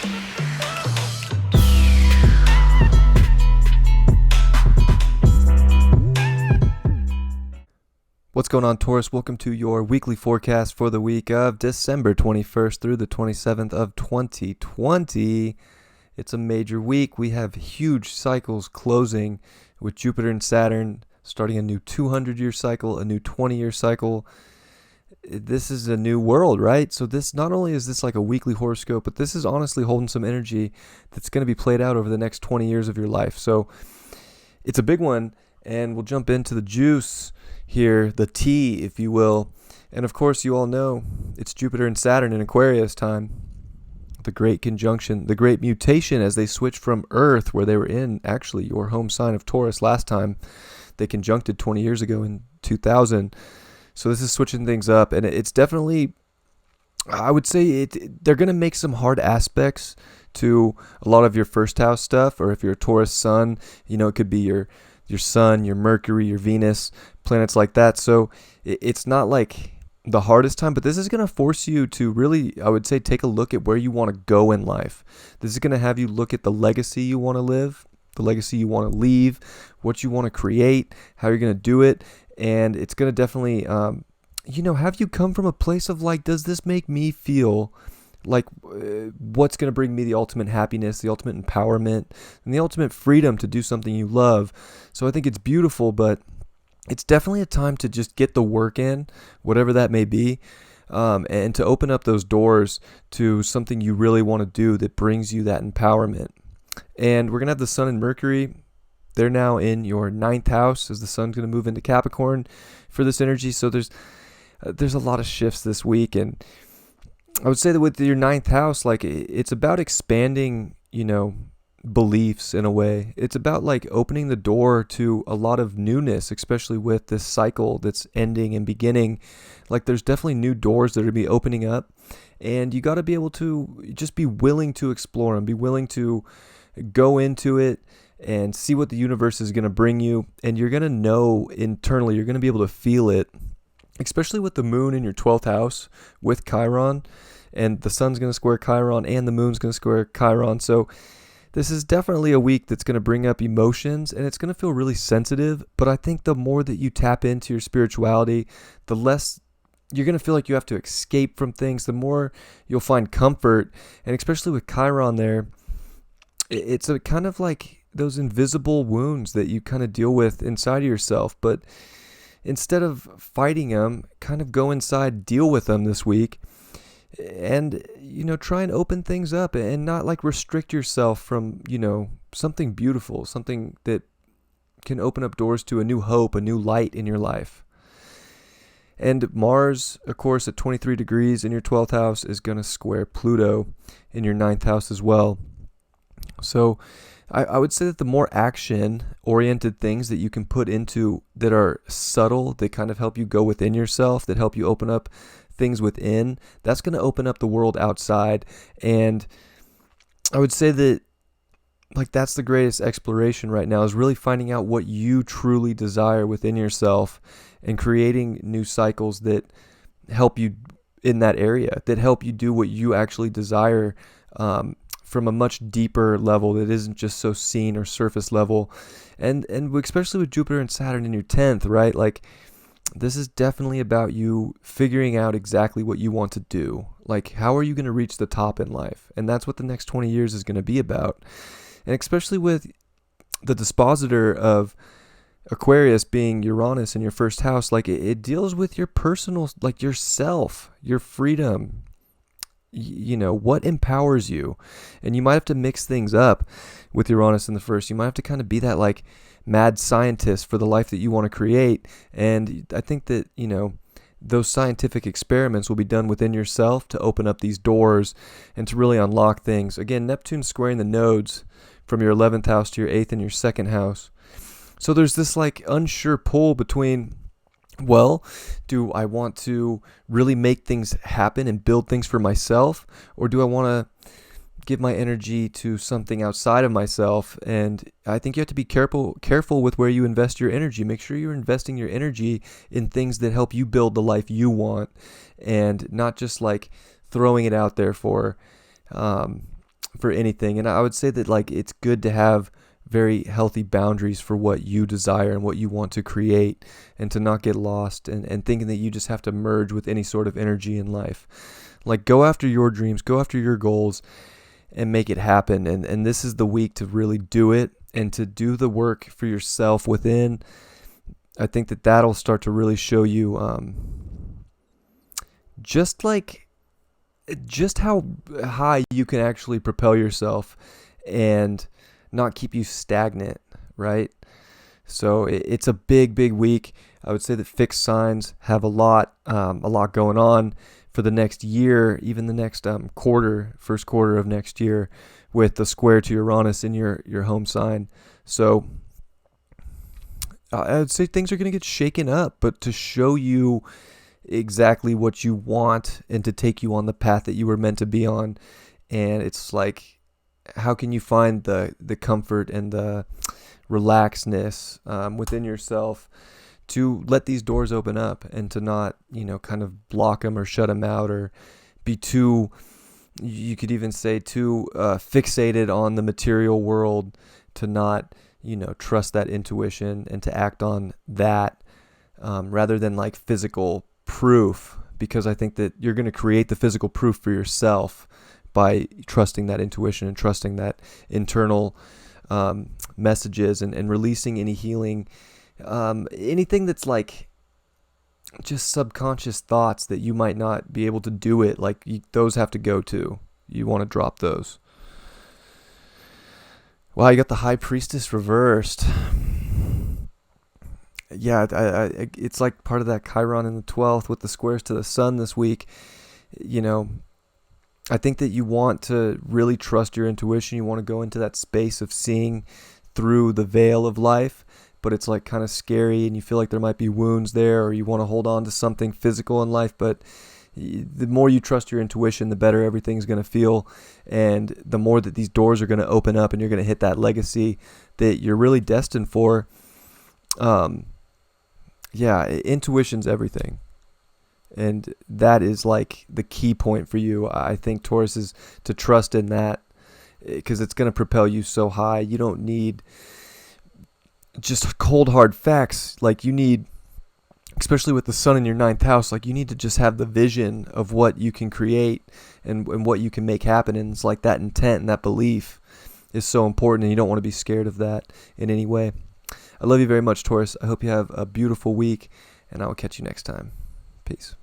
What's going on, Taurus? Welcome to your weekly forecast for the week of December 21st through the 27th of 2020. It's a major week. We have huge cycles closing with Jupiter and Saturn starting a new 200-year cycle, a new 20-year cycle. This is a new world, right? So this, not only is this like a weekly horoscope, but this is honestly holding some energy that's going to be played out over the next 20 years of your life. So it's a big one, and we'll jump into the juice here, the tea, if you will. And of course, you all know it's Jupiter and Saturn in Aquarius time. The great conjunction, the great mutation as they switch from Earth, where they were in actually your home sign of Taurus last time. They conjuncted 20 years ago in 2000. So this is switching things up, and it's definitely, I would say, they're going to make some hard aspects to a lot of your first house stuff, or if you're a Taurus sun, it could be your sun, your Mercury, your Venus, planets like that. So it's not like the hardest time, but this is going to force you to really, I would say, take a look at where you want to go in life. This is going to have you look at the legacy you want to live, the legacy you want to leave, what you want to create, how you're going to do it. And it's going to definitely, have you come from a place of like, does this make me feel like what's going to bring me the ultimate happiness, the ultimate empowerment, and the ultimate freedom to do something you love. So I think it's beautiful, but it's definitely a time to just get the work in, whatever that may be, and to open up those doors to something you really want to do that brings you that empowerment. And we're going to have the Sun and Mercury. They're now in your 9th house as the Sun's going to move into Capricorn for this energy. So there's a lot of shifts this week, and I would say that with your 9th house, like, it's about expanding, beliefs in a way. It's about like opening the door to a lot of newness, especially with this cycle that's ending and beginning. Like, there's definitely new doors that are going to be opening up, and you got to be able to just be willing to explore them, be willing to go into it and see what the universe is going to bring you. And you're going to know internally, you're going to be able to feel it, especially with the moon in your 12th house with Chiron, and the sun's going to square Chiron and the moon's going to square Chiron. So this is definitely a week that's going to bring up emotions, and it's going to feel really sensitive. But I think the more that you tap into your spirituality, the less you're going to feel like you have to escape from things, the more you'll find comfort. And especially with Chiron there, it's a kind of like those invisible wounds that you kind of deal with inside of yourself. But instead of fighting them, kind of go inside, deal with them this week, and, try and open things up and not like restrict yourself from, something beautiful, something that can open up doors to a new hope, a new light in your life. And Mars, of course, at 23 degrees in your 12th house is going to square Pluto in your 9th house as well. So I would say that the more action-oriented things that you can put into that are subtle, that kind of help you go within yourself, that help you open up things within, that's going to open up the world outside. And I would say that, like, that's the greatest exploration right now, is really finding out what you truly desire within yourself and creating new cycles that help you in that area, that help you do what you actually desire, from a much deeper level that isn't just so seen or surface level. And especially with Jupiter and Saturn in your 10th, right? Like, this is definitely about you figuring out exactly what you want to do. Like, how are you going to reach the top in life? And that's what the next 20 years is going to be about. And especially with the dispositor of Aquarius being Uranus in your first house, like, it deals with your personal, like, yourself, your freedom, what empowers you. And you might have to mix things up with Uranus in the first. You might have to kind of be that like mad scientist for the life that you want to create. And I think that, those scientific experiments will be done within yourself to open up these doors and to really unlock things. Again, Neptune squaring the nodes from your 11th house to your 8th and your 2nd house. So there's this like unsure pull between, well, do I want to really make things happen and build things for myself, or do I want to give my energy to something outside of myself? And I think you have to be careful with where you invest your energy. Make sure you're investing your energy in things that help you build the life you want, and not just like throwing it out there for for anything. And I would say that like it's good to have very healthy boundaries for what you desire and what you want to create, and to not get lost and thinking that you just have to merge with any sort of energy in life. Like, go after your dreams, go after your goals, and make it happen. And this is the week to really do it and to do the work for yourself within. I think that that'll start to really show you just how high you can actually propel yourself and not keep you stagnant, right? So it's a big week. I would say that fixed signs have a lot going on for the next year, even the next first quarter of next year, with the square to Uranus in your home sign. So I would say things are going to get shaken up, but to show you exactly what you want and to take you on the path that you were meant to be on. And it's like, how can you find the comfort and the relaxedness within yourself to let these doors open up, and to not, kind of block them or shut them out, or be too, you could even say too fixated on the material world, to not, trust that intuition and to act on that rather than like physical proof, because I think that you're going to create the physical proof for yourself by trusting that intuition and trusting that internal messages, and releasing any healing, anything that's like just subconscious thoughts that you might not be able to do it. Like those have to go too. You want to drop those. Wow, you got the High Priestess reversed. Yeah, it's like part of that Chiron in the 12th with the squares to the sun this week. I think that you want to really trust your intuition. You want to go into that space of seeing through the veil of life, but it's like kind of scary, and you feel like there might be wounds there, or you want to hold on to something physical in life. But the more you trust your intuition, the better everything's going to feel, and the more that these doors are going to open up, and you're going to hit that legacy that you're really destined for. Intuition's everything. And that is like the key point for you. I think, Taurus, is to trust in that, because it's going to propel you so high. You don't need just cold hard facts. Like, you need, especially with the sun in your 9th house, like you need to just have the vision of what you can create and what you can make happen. And it's like that intent and that belief is so important, and you don't want to be scared of that in any way. I love you very much, Taurus. I hope you have a beautiful week, and I will catch you next time. Peace.